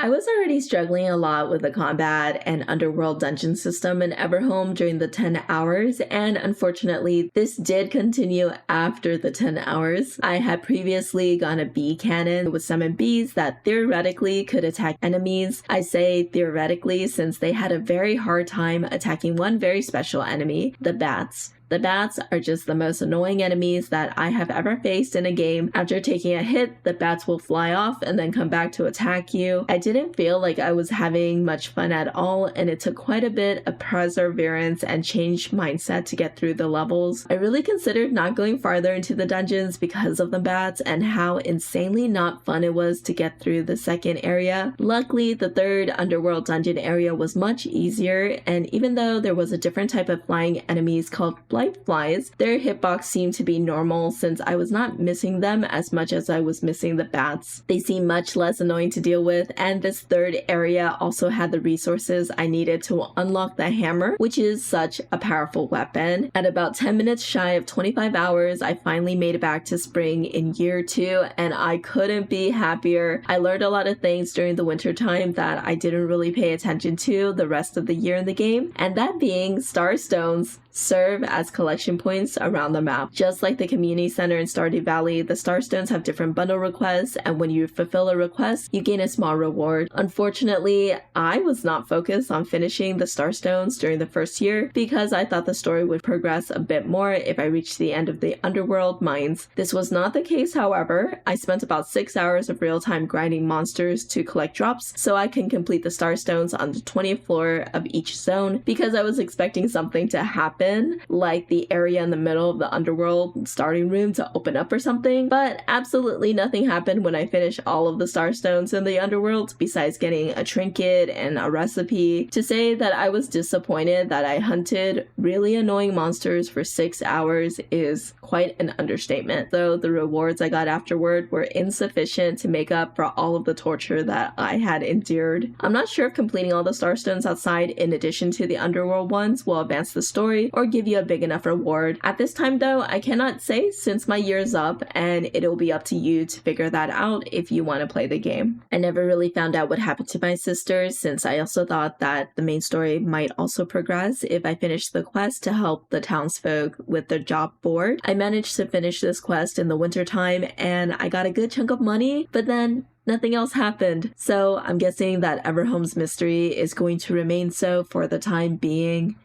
I was already struggling a lot with the combat and underworld dungeon system in Everholm during the 10 hours, and unfortunately, this did continue after the 10 hours. I had previously gone a bee cannon with summon bees that theoretically could attack enemies. I say theoretically since they had a very hard time attacking one very special enemy, the bats. The bats are just the most annoying enemies that I have ever faced in a game. After taking a hit, the bats will fly off and then come back to attack you. I didn't feel like I was having much fun at all, and it took quite a bit of perseverance and changed mindset to get through the levels. I really considered not going farther into the dungeons because of the bats and how insanely not fun it was to get through the second area. Luckily, the third underworld dungeon area was much easier, and even though there was a different type of flying enemies called blight flies, their hitbox seemed to be normal since I was not missing them as much as I was missing the bats. They seem much less annoying to deal with, and this third area also had the resources I needed to unlock the hammer, which is such a powerful weapon. At about 10 minutes shy of 25 hours, I finally made it back to spring in year 2, and I couldn't be happier. I learned a lot of things during the winter time that I didn't really pay attention to the rest of the year in the game, and that being star stones serve as collection points around the map. Just like the community center in Stardew Valley, the Starstones have different bundle requests, and when you fulfill a request, you gain a small reward. Unfortunately, I was not focused on finishing the Starstones during the first year because I thought the story would progress a bit more if I reached the end of the underworld mines. This was not the case, however. I spent about 6 hours of real-time grinding monsters to collect drops so I can complete the Starstones on the 20th floor of each zone because I was expecting something to happen, like the area in the middle of the underworld starting room to open up or something, but absolutely nothing happened when I finished all of the starstones in the underworld besides getting a trinket and a recipe. To say that I was disappointed that I hunted really annoying monsters for 6 hours is quite an understatement, though the rewards I got afterward were insufficient to make up for all of the torture that I had endured. I'm not sure if completing all the starstones outside in addition to the underworld ones will advance the story or give you a big enough reward. At this time though, I cannot say since my year's up, and it'll be up to you to figure that out if you want to play the game. I never really found out what happened to my sisters since I also thought that the main story might also progress if I finished the quest to help the townsfolk with their job board. I managed to finish this quest in the winter time and I got a good chunk of money, but then nothing else happened. So I'm guessing that Everholm's mystery is going to remain so for the time being.